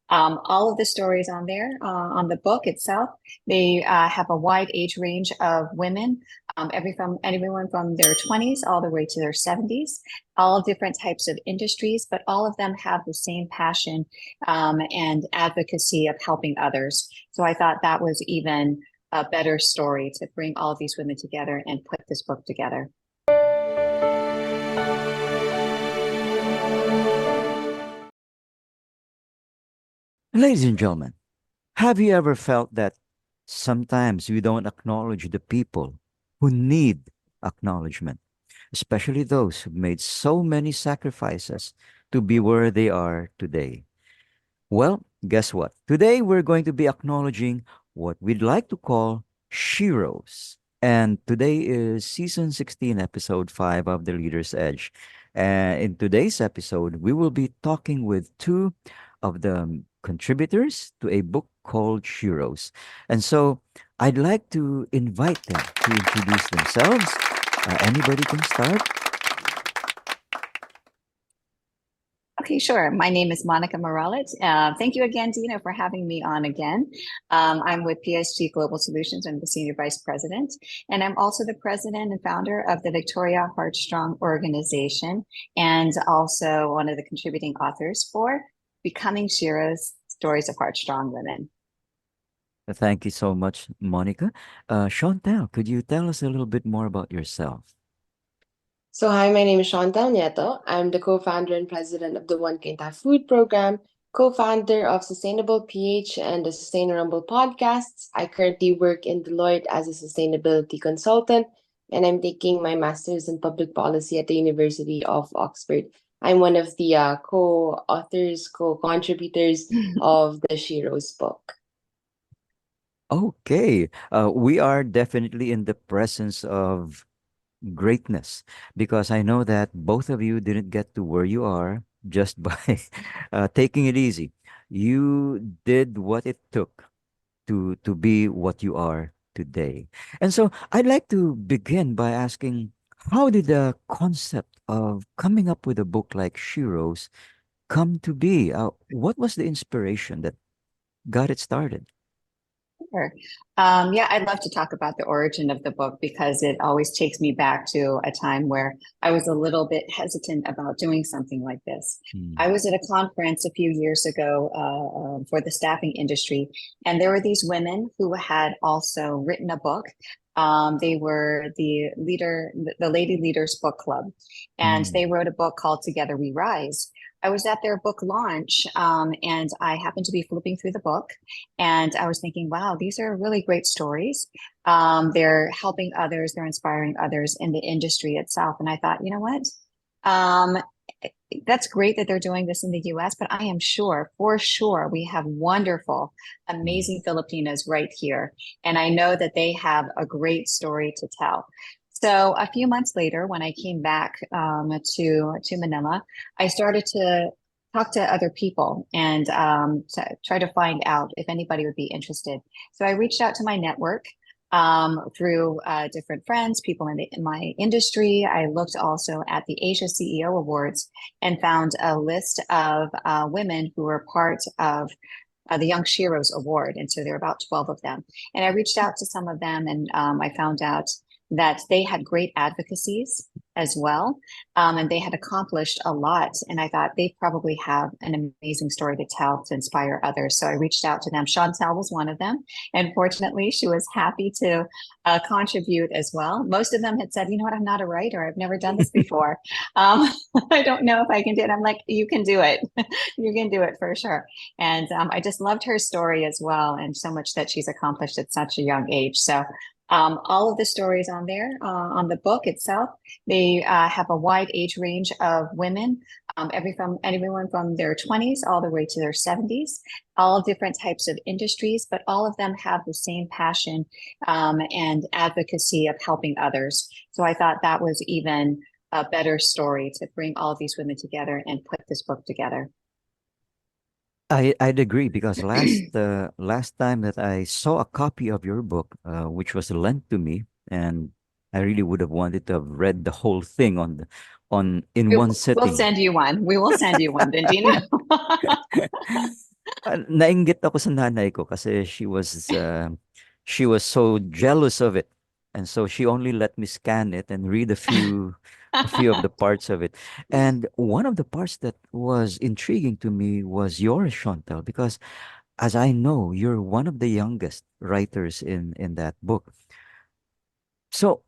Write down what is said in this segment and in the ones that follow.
All of the stories on there, on the book itself, they have a wide age range of women, everyone from their 20s all the way to their 70s, all different types of industries, but all of them have the same passion and advocacy of helping others. So I thought that was even a better story to bring all of these women together and put this book together. Ladies and gentlemen, have you ever felt that sometimes we don't acknowledge the people who need acknowledgement, especially those who made so many sacrifices to be where they are today? Well, guess what? Today we're going to be acknowledging what we'd like to call Sheroes. And today is season 16, episode 5 of The Leader's Edge. And in today's episode, we will be talking with two of the contributors to a book called Sheroes. And so I'd like to invite them to introduce themselves. Anybody can start. Okay, sure. My name is Monica Maralit. Thank you again, Dino, for having me on again. I'm with PSG Global Solutions. I'm the Senior Vice President, and I'm also the President and founder of the Victoria Heartstrong organization, and also one of the contributing authors for Becoming Sheroes, Stories of Heartstrong Women. Thank you so much, Monica. Shawntel, could you tell us a little bit more about yourself? So, hi, my name is Shawntel Nieto. I'm the co-founder and president of the One Quinta Food Program, co-founder of Sustainable PH and the Sustainable Podcasts. I currently work in Deloitte as a sustainability consultant, and I'm taking my master's in public policy at the University of Oxford. I'm one of the co-authors, co-contributors of the Sheroes book. Okay, we are definitely in the presence of greatness because I know that both of you didn't get to where you are just by taking it easy. You did what it took to be what you are today. And so I'd like to begin by asking, how did the concept of coming up with a book like Sheroes come to be? What was the inspiration that got it started? Sure. Yeah, I'd love to talk about the origin of the book because it always takes me back to a time where I was a little bit hesitant about doing something like this. Hmm. I was at a conference a few years ago for the staffing industry, and there were these women who had also written a book. They were the Lady Leaders Book Club, and Hmm. they wrote a book called Together We Rise. I was at their book launch, and I happened to be flipping through the book. And I was thinking, wow, these are really great stories. They're helping others, they're inspiring others in the industry itself. And I thought, you know what? Um, that's great that they're doing this in the US, but I am sure, for sure, we have wonderful, Hmm. amazing Filipinos right here. And I know that they have a great story to tell. So a few months later, when I came back to Manila, I started to talk to other people and to try to find out if anybody would be interested. So I reached out to my network through different friends, people in my industry. I looked also at the Asia CEO Awards and found a list of women who were part of the Young Sheroes Award. And so there are about 12 of them. And I reached out to some of them and I found out that they had great advocacies as well. And they had accomplished a lot. And I thought they probably have an amazing story to tell to inspire others. So I reached out to them. Shawntel was one of them. And fortunately, she was happy to contribute as well. Most of them had said, you know what, I'm not a writer. I've never done this before. Um, I don't know if I can do it. I'm like, you can do it. You can do it for sure. And I just loved her story as well, and so much that she's accomplished at such a young age. So all of the stories on there, on the book itself, they have a wide age range of women, everyone from their 20s all the way to their 70s, all different types of industries, but all of them have the same passion and advocacy of helping others. So I thought that was even a better story to bring all of these women together and put this book together. I'd agree because last time that I saw a copy of your book, which was lent to me, and I really would have wanted to have read the whole thing on in one We'll sitting. send you one. We will send you one, then, Dina. Nainggit ako sa nanay ko kasi she was so jealous of it. And so she only let me scan it and read a few of the parts of it. And one of the parts that was intriguing to me was yours, Chantal, because as I know, you're one of the youngest writers in that book. So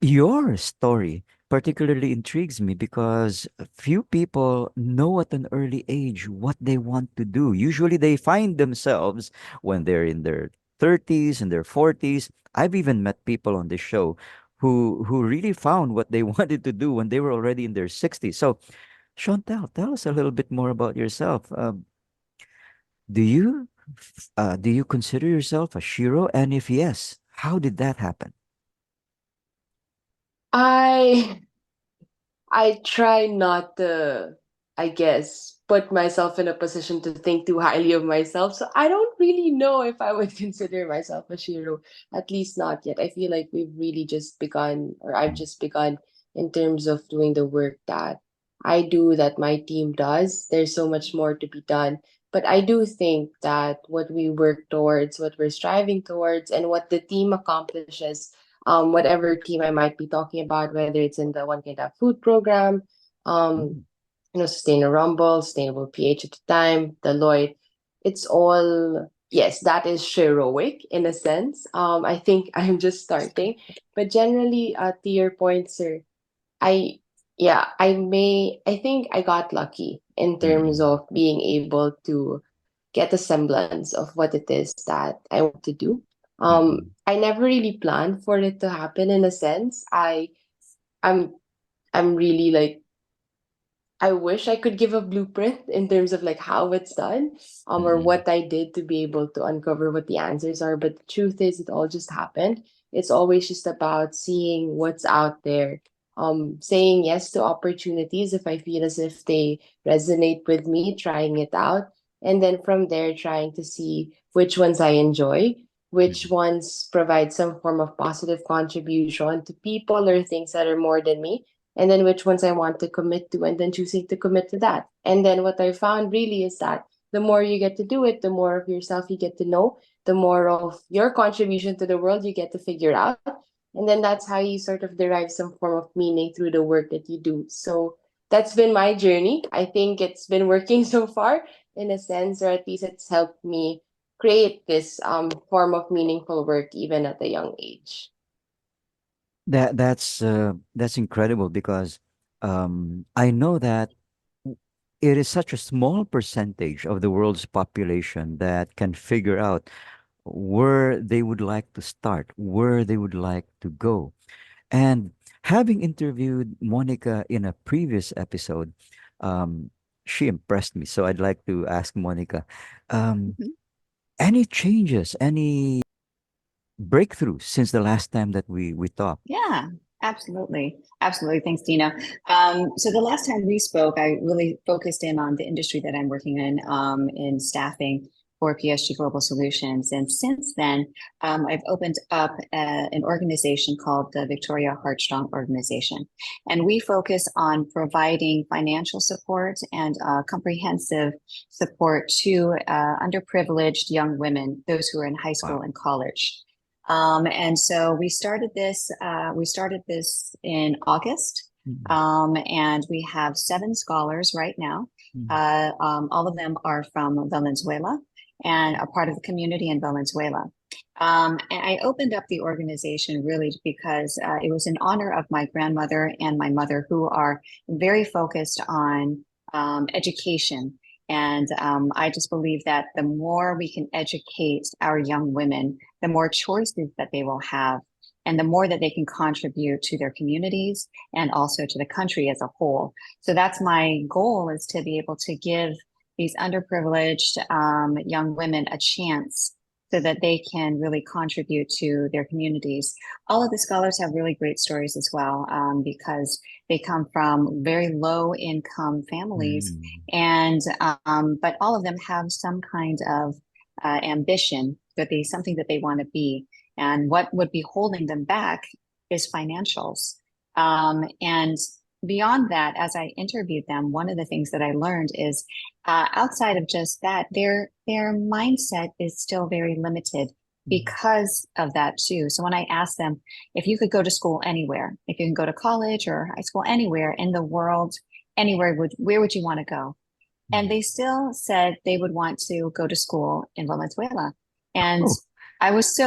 your story particularly intrigues me because few people know at an early age what they want to do. Usually they find themselves when they're in their 30s and their 40s. I've even met people on this show who really found what they wanted to do when they were already in their 60s. So, Chantal, tell us a little bit more about yourself. Do you do you consider yourself a shiro? And if yes, how did that happen? I I try not to, I guess, put myself in a position to think too highly of myself. So I don't really know if I would consider myself a Shiro, at least not yet. I feel like we've really just begun, or I've just begun in terms of doing the work that I do, that my team does. There's so much more to be done. But I do think that what we work towards, what we're striving towards, and what the team accomplishes, whatever team I might be talking about, whether it's in the One Kind of Food program, um, Mm, Sustainable Rumble, Sustainable PH at the time, Deloitte, it's all, yes, that is heroic in a sense. I think I'm just starting, but generally, to your point, sir, I, yeah, I think I got lucky in terms mm, of being able to get a semblance of what it is that I want to do. mm, I never really planned for it to happen in a sense. I'm I'm really like, I wish I could give a blueprint in terms of like how it's done, or mm, what I did to be able to uncover what the answers are. But the truth is, it all just happened. It's always just about seeing what's out there, saying yes to opportunities if I feel as if they resonate with me, trying it out, and then from there trying to see which ones I enjoy, which mm. ones provide some form of positive contribution to people or things that are more than me, and then which ones I want to commit to, and then choosing to commit to that. And then what I found really is that the more you get to do it, the more of yourself you get to know, the more of your contribution to the world you get to figure out. And then that's how you sort of derive some form of meaning through the work that you do. So that's been my journey. I think it's been working so far in a sense, or at least it's helped me create this form of meaningful work even at a young age. That's incredible because I know that it is such a small percentage of the world's population that can figure out where they would like to start, where they would like to go. And having interviewed Monica in a previous episode, um, she impressed me. So I'd like to ask Monica, um, Mhm. any changes, any breakthroughs since the last time that we talked? Yeah, absolutely. Absolutely. Thanks, Dina. So the last time we spoke, I really focused in on the industry that I'm working in staffing for PSG Global Solutions. And since then, I've opened up an organization called the Victoria Heartstrong Organization. And we focus on providing financial support and comprehensive support to underprivileged young women, those who are in high school Wow. and college. And so we started this. We started this in August, Mm, and we have 7 scholars right now. mm, All of them are from Venezuela and a part of the community in Venezuela. And I opened up the organization really because it was in honor of my grandmother and my mother, who are very focused on education. And I just believe that the more we can educate our young women, the more choices that they will have, and the more that they can contribute to their communities and also to the country as a whole. So that's my goal, is to be able to give these underprivileged young women a chance so that they can really contribute to their communities. All of the scholars have really great stories as well, because they come from very low income families, mm. and but all of them have some kind of ambition, that they something that they want to be, and what would be holding them back is financials. And beyond that, as I interviewed them, one of the things that I learned is outside of just that, their mindset is still very limited Mm. because of that too. So when I asked them if you could go to school anywhere, if you can go to college or high school anywhere in the world, anywhere would where would you want to go? And Mm. they still said they would want to go to school in Venezuela. And Oh, I was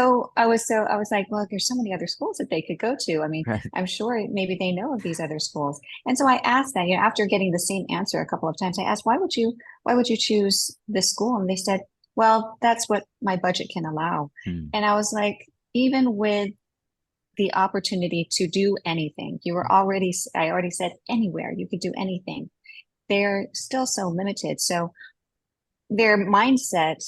like, well, there's so many other schools that they could go to. I mean, right. I'm sure maybe they know of these other schools. And so I asked that, after getting the same answer a couple of times, I asked, why would you choose this school? And they said, well, that's what my budget can allow. Mm. And I was like, even with the opportunity to do anything, I already said anywhere, you could do anything. They're still so limited. So their mindset,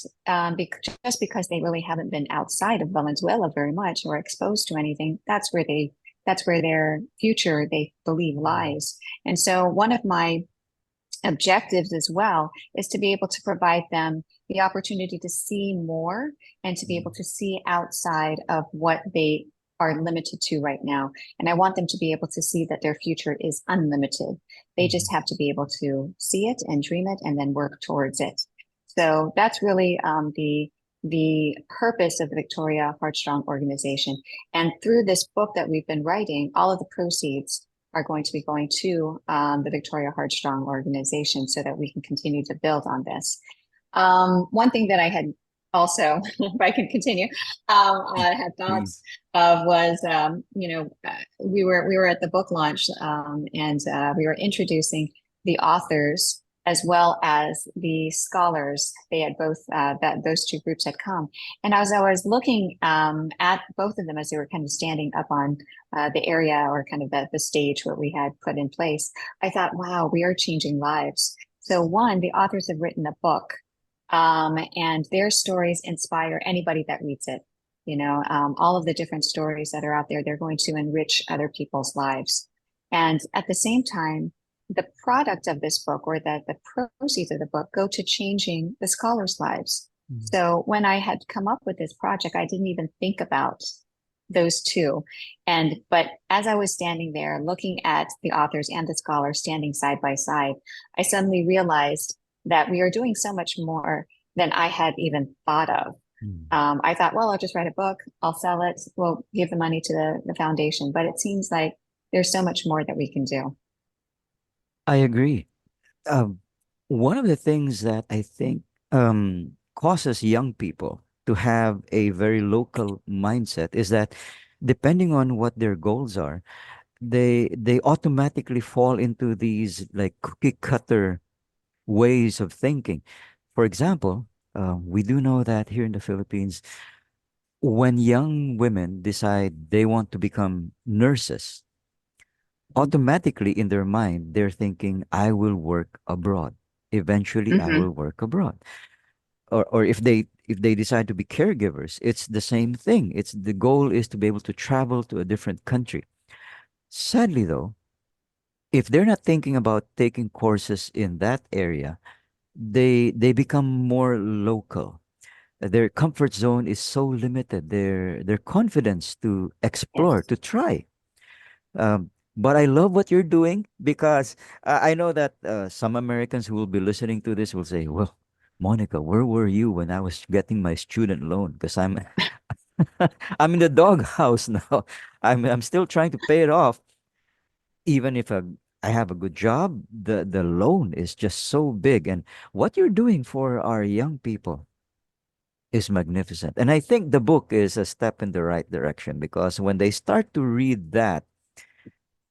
just because they really haven't been outside of Venezuela very much or exposed to anything, that's where their future they believe Mm. lies. And so one of my objectives as well is to be able to provide them the opportunity to see more and to be able Mm. to see outside of what they are limited to right now. And I want them to be able to see that their future is unlimited. They Mm. just have to be able to see it and dream it and then work towards it. So that's really the purpose of the Victoria Heartstrong organization. And through this book that we've been writing, all of the proceeds are going to be going to the Victoria Heartstrong organization so that we can continue to build on this. One thing that I had also, if I can continue, I had thoughts Please. of was, we were at the book launch and we were introducing the authors as well as the scholars. They had both that those two groups had come, and as I was looking at both of them as they were kind of standing up on the area or kind of the stage where we had put in place, I thought, wow, we are changing lives. So one, the authors have written a book, and their stories inspire anybody that reads it. All of the different stories that are out there, they're going to enrich other people's lives. And at the same time, the product of this book or the proceeds of the book go to changing the scholars' lives. Mm. So when I had come up with this project, I didn't even think about those two. But as I was standing there looking at the authors and the scholars standing side by side, I suddenly realized that we are doing so much more than I had even thought of. Mm. I thought, well, I'll just write a book, I'll sell it, we'll give the money to the foundation. But it seems like there's so much more that we can do. I agree. Um, One of the things that I think causes young people to have a very local mindset is that depending on what their goals are, they automatically fall into these like cookie cutter ways of thinking. For example, we do know that here in the Philippines, when young women decide they want to become nurses, automatically in their mind, they're thinking, I will work abroad. Eventually, I Mm-hmm. will work abroad. Or if they decide to be caregivers, it's the same thing. It's the goal is to be able to travel to a different country. Sadly, though, if they're not thinking about taking courses in that area, they become more local. Their comfort zone is so limited. Their confidence to explore, Yes. to try. But I love what you're doing because I know that some Americans who will be listening to this will say, "Well, Monica, where were you when I was getting my student loan? Because I'm I'm in the doghouse now. I'm still trying to pay it off. Even if I have a good job, the loan is just so big. And what you're doing for our young people is magnificent. And I think the book is a step in the right direction because when they start to read that,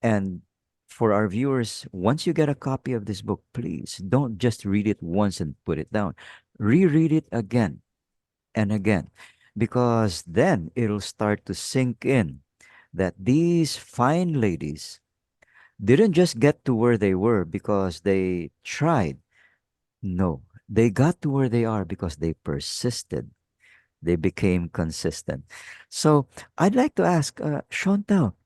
and for our viewers, once you get a copy of this book, please don't just read it once and put it down. Reread it again and again because then it'll start to sink in that these fine ladies didn't just get to where they were because they tried. No, they got to where they are because they persisted. They became consistent. So I'd like to ask Chantal,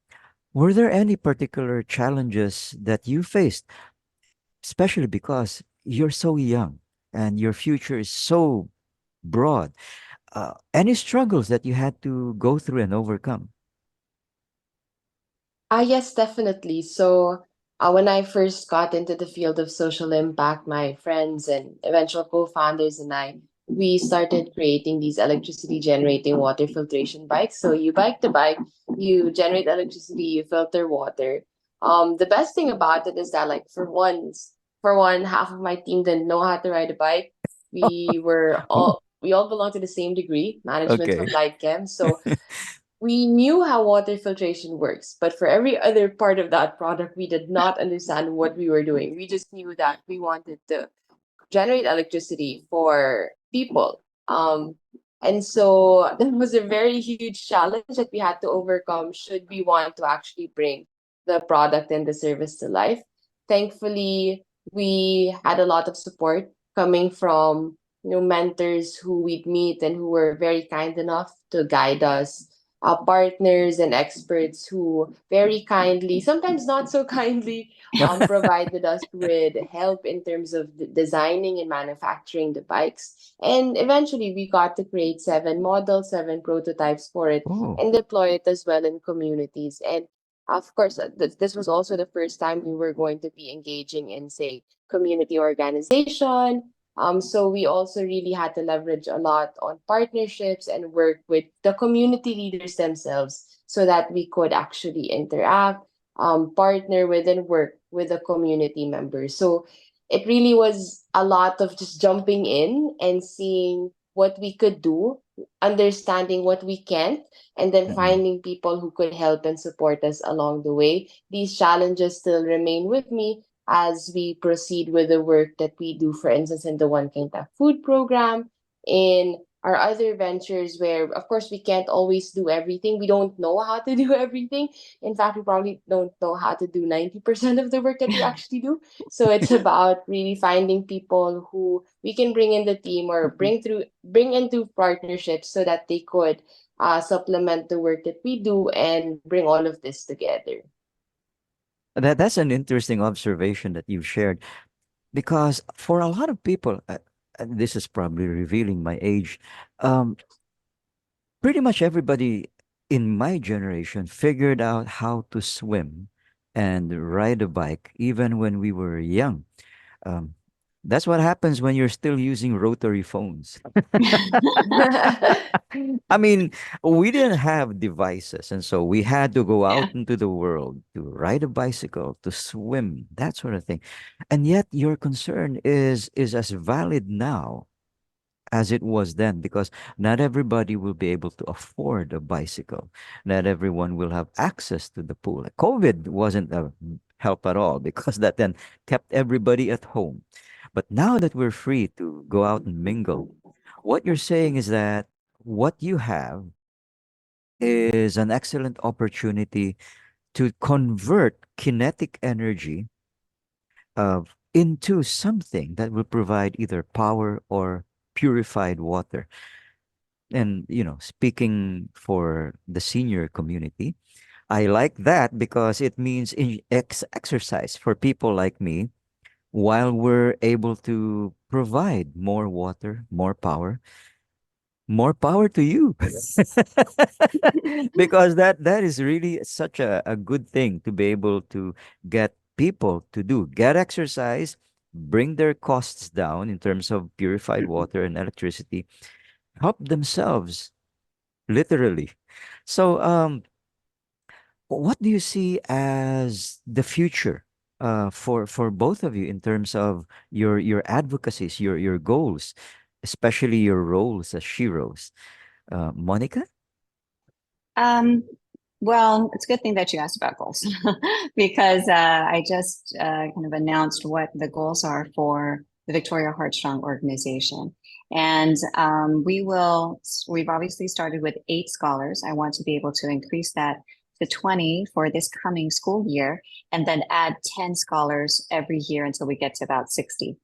were there any particular challenges that you faced, especially because you're so young and your future is so broad? Any struggles that you had to go through and overcome? Yes, definitely. So, When I first got into the field of social impact, my friends and eventual co-founders and I, we started creating these electricity generating water filtration bikes. So you bike the bike, you generate electricity, you filter water. The best thing about it is that, like, for one half of my team didn't know how to ride a bike. Oh, We all belong to the same degree, management from okay. Light Chem. So we knew how water filtration works, but for every other part of that product, we did not understand what we were doing. We just knew that we wanted to generate electricity for people. And so that was a very huge challenge that we had to overcome should we want to actually bring the product and the service to life. Thankfully, we had a lot of support coming from mentors who we'd meet and who were very kind enough to guide us, partners and experts who very kindly, sometimes not so kindly, provided us with help in terms of designing and manufacturing the bikes. And eventually, we got to create 7 models, 7 prototypes for it, Oh, and deploy it as well in communities. And of course, this was also the first time we were going to be engaging in, say, community organization. So we also really had to leverage a lot on partnerships and work with the community leaders themselves so that we could actually interact, partner with, and work with the community members. So it really was a lot of just jumping in and seeing what we could do, understanding what we can't, and then mm-mm. finding people who could help and support us along the way. These challenges still remain with me as we proceed with the work that we do, for instance, in the One Quinta Food Program, in our other ventures where, of course, we can't always do everything. We don't know how to do everything. In fact, we probably don't know how to do 90% of the work that we actually do. So it's about really finding people who we can bring in the team or bring into partnerships so that they could supplement the work that we do and bring all of this together. That's an interesting observation that you've shared because for a lot of people, and this is probably revealing my age. Um, Pretty much everybody in my generation figured out how to swim and ride a bike even when we were young. Um, that's what happens when you're still using rotary phones. I mean, we didn't have devices, and so we had to go out Yeah. into the world to ride a bicycle, to swim, that sort of thing. And yet, your concern is as valid now as it was then because not everybody will be able to afford a bicycle. Not everyone will have access to the pool. COVID wasn't a help at all because that then kept everybody at home. But now that we're free to go out and mingle, what you're saying is that what you have is an excellent opportunity to convert kinetic energy into something that will provide either power or purified water. And speaking for the senior community, I like that because it means exercise for people like me while we're able to provide more water, more power to you. Because that is really such a good thing to be able to get people to do get exercise, bring their costs down in terms of purified water and electricity, help themselves literally. So, what do you see as the future for both of you in terms of your advocacies, your goals, especially your roles as Sheroes? Monica? Um, well, it's a good thing that you asked about goals because I just kind of announced what the goals are for the Victoria Heartstrong organization. And we've obviously started with 8 scholars. I want to be able to increase that to 20 for this coming school year and then add 10 scholars every year until we get to about 60.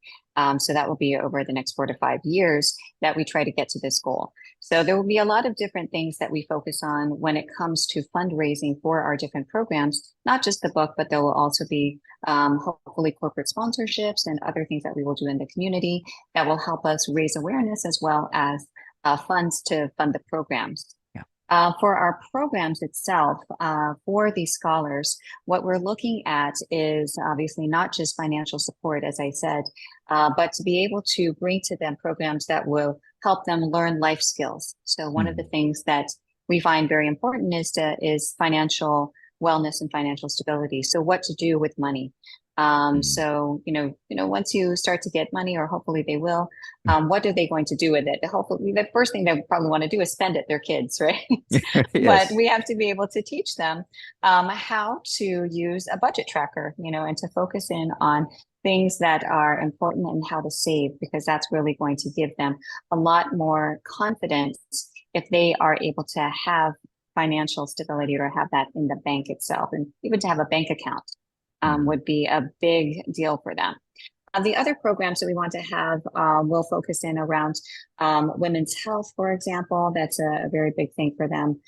So that will be over the next 4 to 5 years that we try to get to this goal. So there will be a lot of different things that we focus on when it comes to fundraising for our different programs, not just the book, but there will also be hopefully corporate sponsorships and other things that we will do in the community that will help us raise awareness as well as funds to fund the programs. Yeah. For our programs itself, for these scholars, what we're looking at is obviously not just financial support, as I said, but to be able to bring to them programs that will help them learn life skills. So one of the Mm, things that we find very important is financial wellness and financial stability. So what to do with money. mm. So once you start to get money, or hopefully they will, what are they going to do with it? Hopefully, the first thing they probably want to do is spend it. Their kids, right? But Yes. we have to be able to teach them how to use a budget tracker, and to focus in on things that are important and how to save, because that's really going to give them a lot more confidence if they are able to have financial stability or have that in the bank itself. And even to have a bank account Mm, would be a big deal for them. The other programs that we want to have will focus in around women's health, for example. That's a very big thing for them.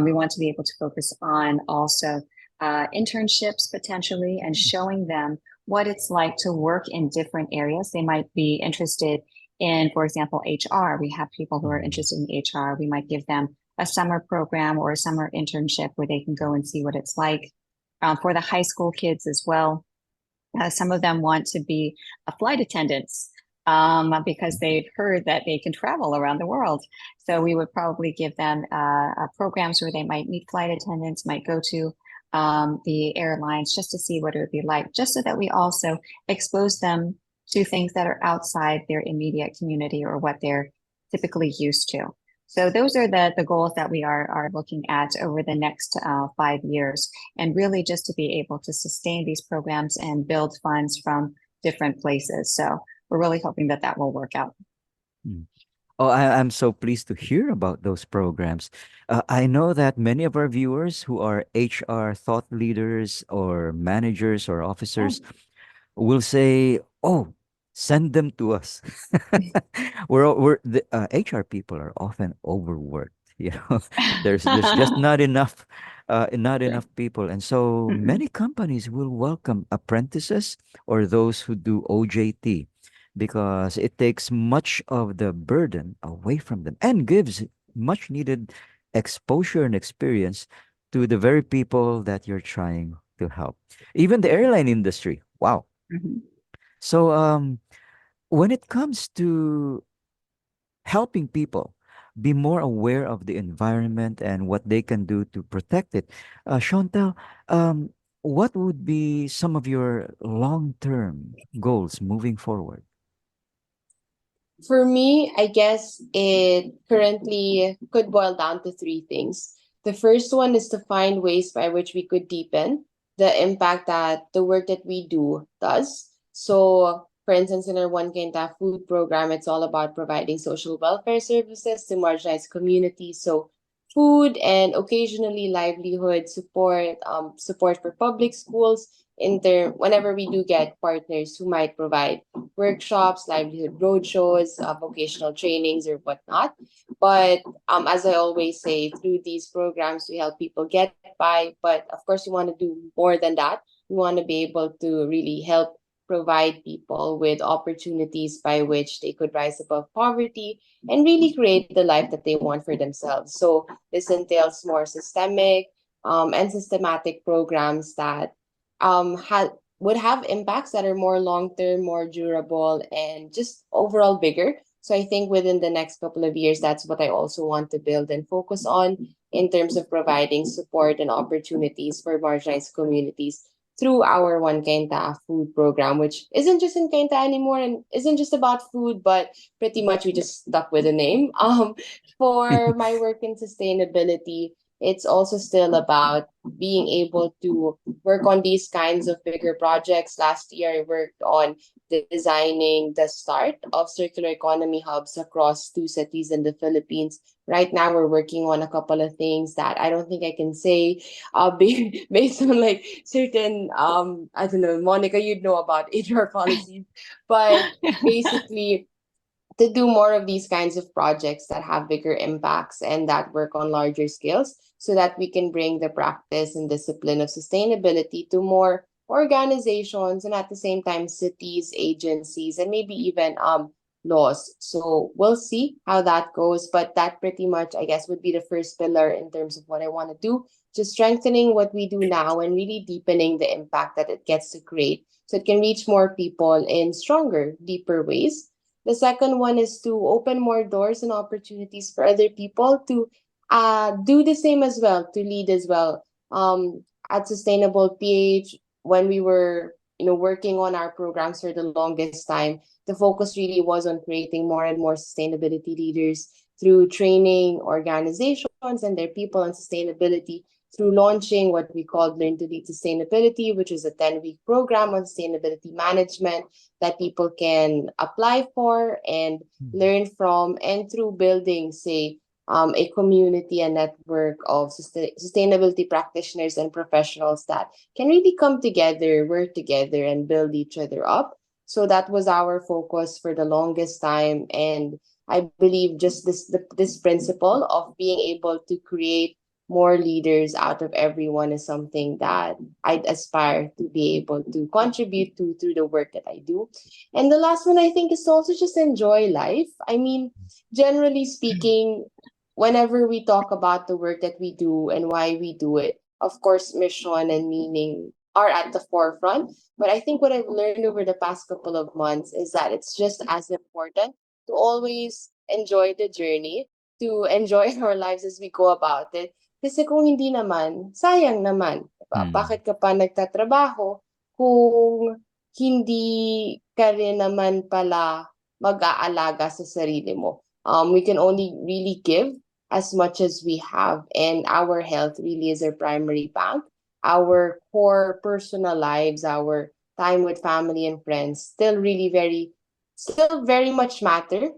We want to be able to focus on also internships potentially, and showing them what it's like to work in different areas. They might be interested in, for example, HR. We have people who are mm, interested in HR. We might give them a summer program or a summer internship where they can go and see what it's like. For the high school kids as well, some of them want to be a flight attendants because they've heard that they can travel around the world. So we would probably give them programs where they might meet flight attendants, might go to the airlines just to see what it would be like, just so that we also expose them to things that are outside their immediate community or what they're typically used to. So those are the goals that we are looking at over the next 5 years, and really just to be able to sustain these programs and build funds from different places. So we're really hoping that that will work out. mm. Oh, I'm so pleased to hear about those programs. I know that many of our viewers who are HR thought leaders or managers or Yeah. officers will say, "Oh, send them to us." The HR people are often overworked. You know, there's just not Sure. enough people, and so Mhm. many companies will welcome apprentices or those who do OJT because it takes much of the burden away from them and gives much needed exposure and experience to the very people that you're trying to help. Even the airline industry. Wow. Mhm. So when it comes to helping people be more aware of the environment and what they can do to protect it, Chantel, um, what would be some of your long-term goals moving forward? For me, I guess it currently could boil down to three things. The first one is to find ways by which we could deepen the impact that the work that we do does. So, for instance, in our One Kenta food program, it's all about providing social welfare services to marginalized communities. So, food and occasionally livelihood support, support for public schools. Whenever we do get partners who might provide workshops, livelihood roadshows, vocational trainings, or whatnot. But as I always say, through these programs, we help people get by. But of course, we want to do more than that. We want to be able to really help provide people with opportunities by which they could rise above poverty and really create the life that they want for themselves. So this entails more systemic and systematic programs that would have impacts that are more long term, more durable, and just overall bigger. So I think within the next couple of years, that's what I also want to build and focus on in terms of providing support and opportunities for marginalized communities through our One Kenta food program, which isn't just in Kenta anymore and isn't just about food, but pretty much we just stuck with the name. For my work in sustainability, it's also still about being able to work on these kinds of bigger projects. Last year, I worked on designing the start of circular economy hubs across two cities in the Philippines. Right now, we're working on a couple of things that I don't think I can say based on like certain, I don't know, Monica, you'd know about HR policies, but basically, to do more of these kinds of projects that have bigger impacts and that work on larger scales so that we can bring the practice and discipline of sustainability to more organizations and at the same time cities, agencies, and maybe even laws. So we'll see how that goes. But that pretty much, I guess, would be the first pillar in terms of what I want to do. Just strengthening what we do now and really deepening the impact that it gets to create so it can reach more people in stronger, deeper ways. The second one is to open more doors and opportunities for other people to do the same as well, to lead as well. At Sustainable PH, when we were working on our programs for the longest time, the focus really was on creating more and more sustainability leaders through training organizations and their people on sustainability, through launching what we called Learn to Lead Sustainability, which is a 10-week program on sustainability management that people can apply for and Mhm. learn from, and through building, say, a community and network of sustainability practitioners and professionals that can really come together, work together, and build each other up. So that was our focus for the longest time. And I believe just this principle of being able to create more leaders out of everyone is something that I'd aspire to be able to contribute to through the work that I do. And the last one I think is to also just enjoy life. I mean, generally speaking, whenever we talk about the work that we do and why we do it, of course, mission and meaning are at the forefront. But I think what I've learned over the past couple of months is that it's just as important to always enjoy the journey, to enjoy our lives as we go about it. Kasi kung hindi naman, sayang naman. Diba? Mm. Bakit ka pa nagtatrabaho kung hindi ka rin naman pala mag-aalaga sa sarili mo? We can only really give as much as we have, and our health really is our primary bank. Our core personal lives, our time with family and friends still very much matter,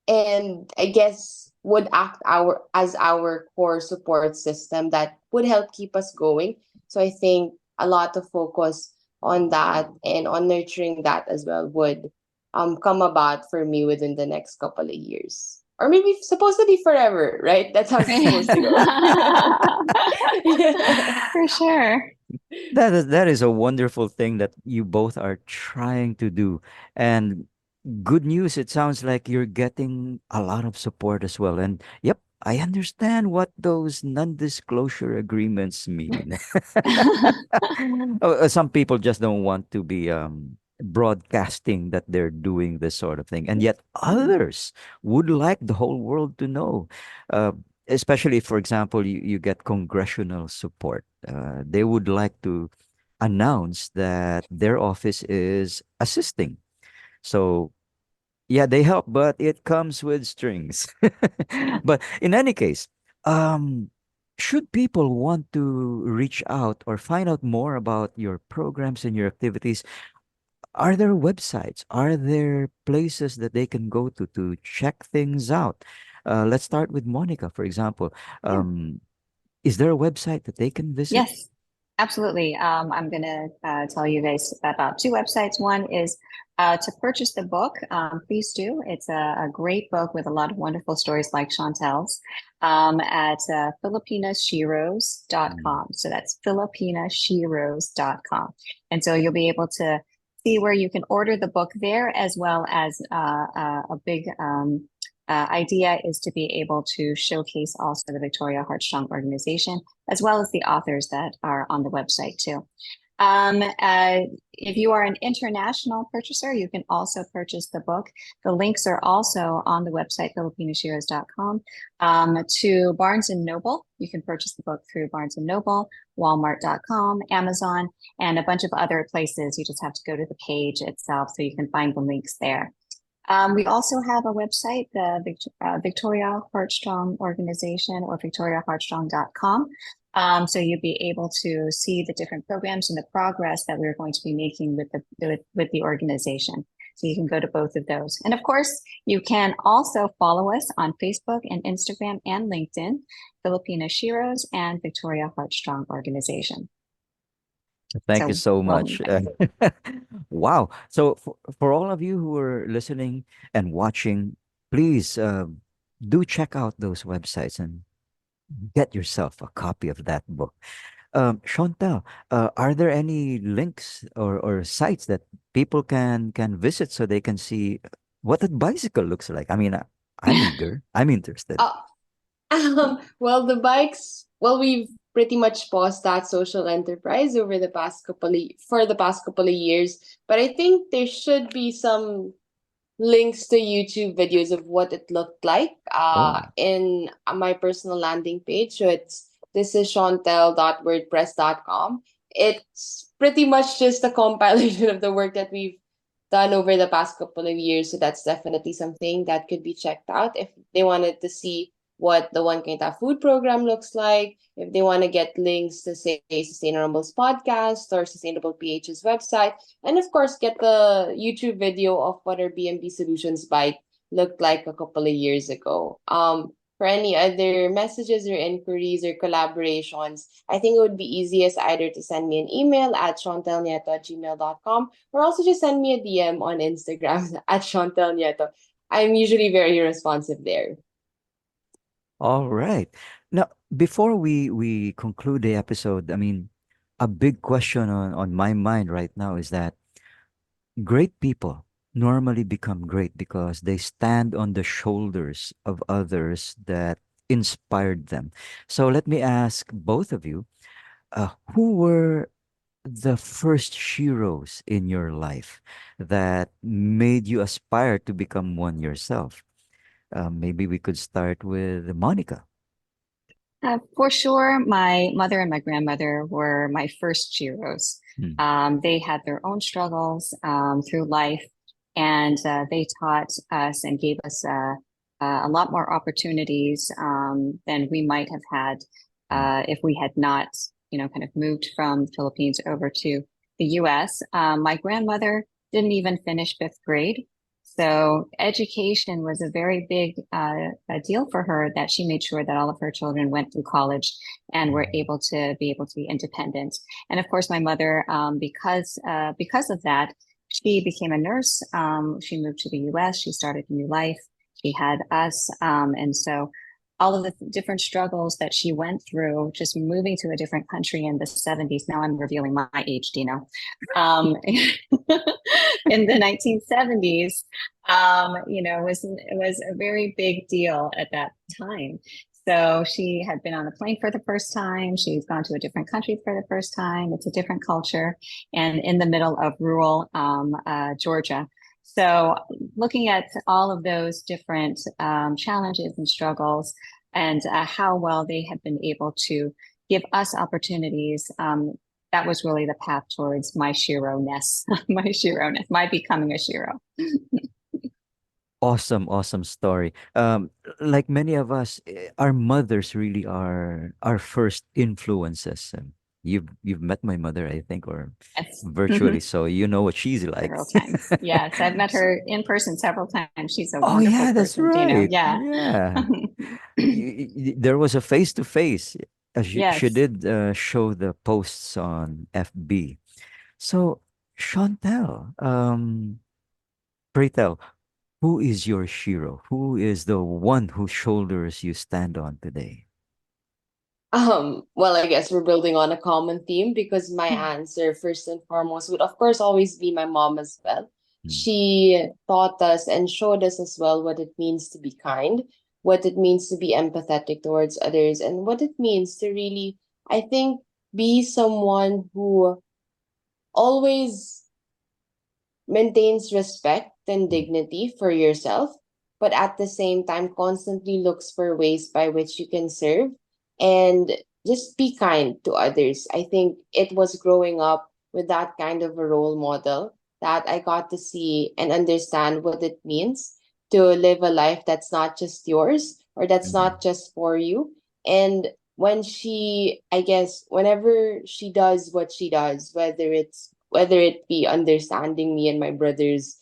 and I guess would act our as our core support system that would help keep us going. So I think a lot of focus on that and on nurturing that as well would come about for me within the next couple of years. Or maybe supposed to be forever, right? That's how it's supposed to go. Yeah. For sure. That is a wonderful thing that you both are trying to do. And good news, it sounds like you're getting a lot of support as well. And yep, I understand what those non-disclosure agreements mean. Some people just don't want to be broadcasting that they're doing this sort of thing, and yet others would like the whole world to know. Uh, Especially, for example, you get congressional support. They would like to announce that their office is assisting. So yeah, they help, but it comes with strings. But in any case, um, should people want to reach out or find out more about your programs and your activities, are there websites? Are there places that they can go to check things out? Let's start with Monica, for example. Yeah. Um, is there a website that they can visit? Yes, absolutely. I'm going to tell you guys about two websites. One is to purchase the book. Please do. It's a great book with a lot of wonderful stories like Shawntel's at Mm. filipinasheroes.com. So that's filipinasheroes.com. And so you'll be able to see where you can order the book there, as well as a big idea is to be able to showcase also the Victoria Heartstrong organization, as well as the authors that are on the website too. If you are an international purchaser, you can also purchase the book. The links are also on the website, filipinasheroes.com. To Barnes and Noble, you can purchase the book through Barnes and Noble, walmart.com, Amazon, and a bunch of other places. You just have to go to the page itself so you can find the links there. We also have a website, the Victoria Heartstrong Organization, or victoriaheartstrong.com. So you'll be able to see the different programs and the progress that we're going to be making with the organization. So you can go to both of those. And of course, you can also follow us on Facebook and Instagram and LinkedIn, Filipina Sheroes and Victoria Heartstrong Organization. Thank you So, so much. Wow. So for all of you who are listening and watching, please do check out those websites and get yourself a copy of that book. Chantal, are there any links or sites that people can visit so they can see what that bicycle looks like. I mean, I'm eager. I'm interested. Uh, well, the bikes, well, we've pretty much paused that social enterprise over the past for the past couple of years. But I think there should be some links to YouTube videos of what it looked like Oh, in my personal landing page. So it's this is Shawntel.wordpress.com. It's pretty much just a compilation of the work that we've done over the past couple of years. So that's definitely something that could be checked out if they wanted to see what the One Quinta food program looks like, if they want to get links to say Sustainable's podcast or Sustainable PH's website, and of course get the YouTube video of what our BMB Solutions bike looked like a couple of years ago. For any other messages or inquiries or collaborations, I think it would be easiest either to send me an email at shawntelnieto@gmail.com or also just send me a DM on Instagram at Shawntel Nieto. I'm usually very responsive there. all right. Now, before we conclude the episode, I mean, a big question on my mind right now is that great people normally become great because they stand on the shoulders of others that inspired them. So let me ask both of you, who were the first heroes in your life that made you aspire to become one yourself? Maybe we could start with Monica. For sure, my mother and my grandmother were my first Sheroes. Hmm. They had their own struggles through life, and they taught us and gave us a lot more opportunities than we might have had Hmm. if we had not, kind of moved from the Philippines over to the U.S. My grandmother didn't even finish fifth grade. So education was a very big a deal for her that she made sure that all of her children went through college and were able to be independent. And of course, my mother, because of that, she became a nurse. She moved to the U.S. She started a new life. She had us, and so all of the different struggles that she went through, just moving to a different country in the 70s. Now I'm revealing my age, Dino. In the 1970s, was a very big deal at that time. So she had been on a plane for the first time. She's gone to a different country for the first time. It's a different culture, and in the middle of rural Georgia. So looking at all of those different challenges and struggles, and how well they have been able to give us opportunities. That was really the path towards my Shero-ness, my becoming a Shero. Awesome, awesome story. Like many of us, our mothers really are our first influences. You've met my mother, I think, or Yes. virtually, so you know what she's like. Several times. Yes, I've met her in person several times. She's a Oh wonderful yeah, that's person, Dino. right. Yeah. Yeah, there was a face to face. She Yes. did show the posts on FB. So, Chantel, pray tell, who is your hero? Who is the one whose shoulders you stand on today? Well, I guess we're building on a common theme because my answer, first and foremost, would of course always be my mom as well. Hmm. She taught us and showed us as well what it means to be kind, what it means to be empathetic towards others, and what it means to really, I think, be someone who always maintains respect and Hmm. dignity for yourself, but at the same time constantly looks for ways by which you can serve and just be kind to others. I think it was growing up with that kind of a role model that I got to see and understand what it means to live a life that's not just yours or that's Hmm. not just for you. And when she, I guess, whenever she does what she does, whether it be understanding me and my brother's,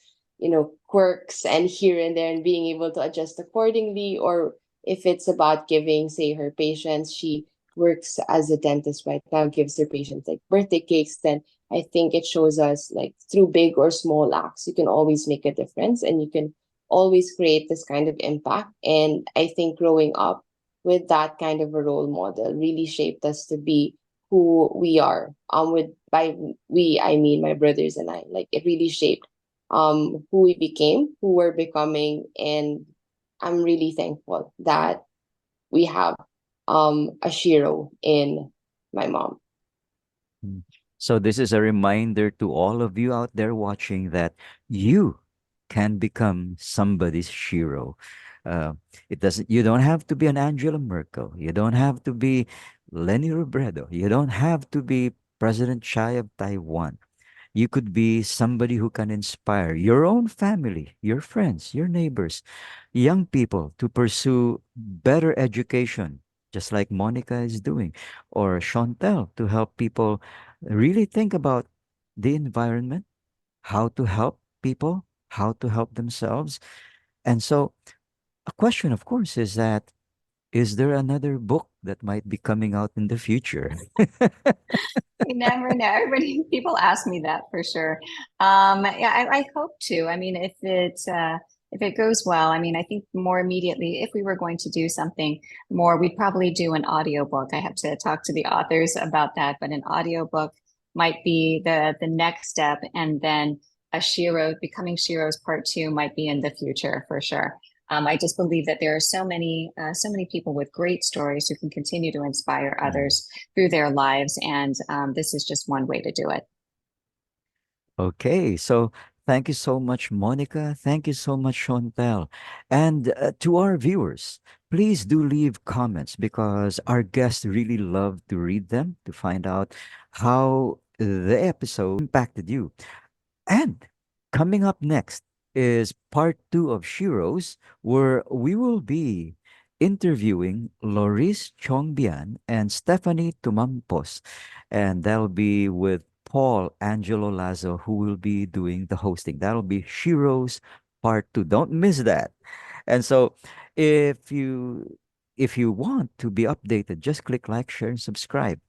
quirks and here and there and being able to adjust accordingly, or if it's about giving, say, her patients, she works as a dentist right now, gives her patients like birthday cakes, then I think it shows us like through big or small acts, you can always make a difference and you can always create this kind of impact. And I think growing up with that kind of a role model really shaped us to be who we are. With by we I mean my brothers and I. Like it really shaped who we became, who we're becoming, and I'm really thankful that we have a Shiro in my mom. Mm. So this is a reminder to all of you out there watching that you can become somebody's hero. Uh, it doesn't. You don't have to be an Angela Merkel. You don't have to be Leni Robredo. You don't have to be President Chai of Taiwan. You could be somebody who can inspire your own family, your friends, your neighbors, young people to pursue better education, just like Monica is doing, or Chantel to help people really think about the environment, how to help people, how to help themselves. And so, a question, of course, is that is there another book that might be coming out in the future? You never know. Everybody, people ask me that for sure. Yeah, I hope to. I mean, if it goes well, I mean, I think more immediately, if we were going to do something more, we'd probably do an audiobook. I have to talk to the authors about that, but an audiobook might be the next step, and then a Shiro, becoming Shiro's part two might be in the future for sure. I just believe that there are so many people with great stories who can continue to inspire Mm. others through their lives. And this is just one way to do it. Okay, so thank you so much, Monica. Thank you so much, Chantel. And to our viewers, please do leave comments because our guests really love to read them to find out how the episode impacted you. And coming up next is part two of Sheroes, where we will be interviewing Loris Chongbian and Stephanie Tumampos. And that'll be with Paul Angelo Lazo, who will be doing the hosting. That'll be Sheroes part two. Don't miss that. And so if you if you want to be updated, just click like, share, and subscribe.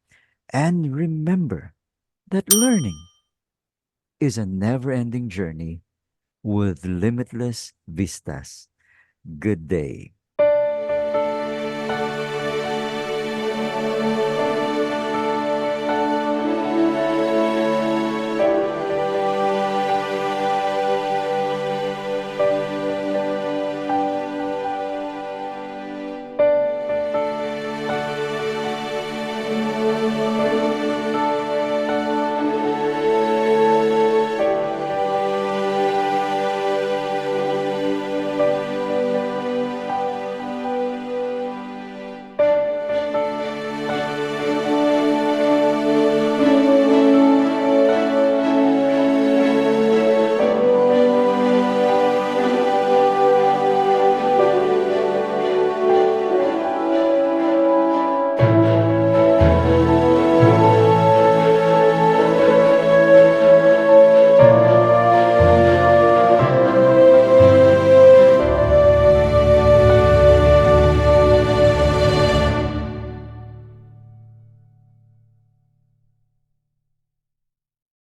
And remember that learning is a never ending journey with limitless vistas. Good day.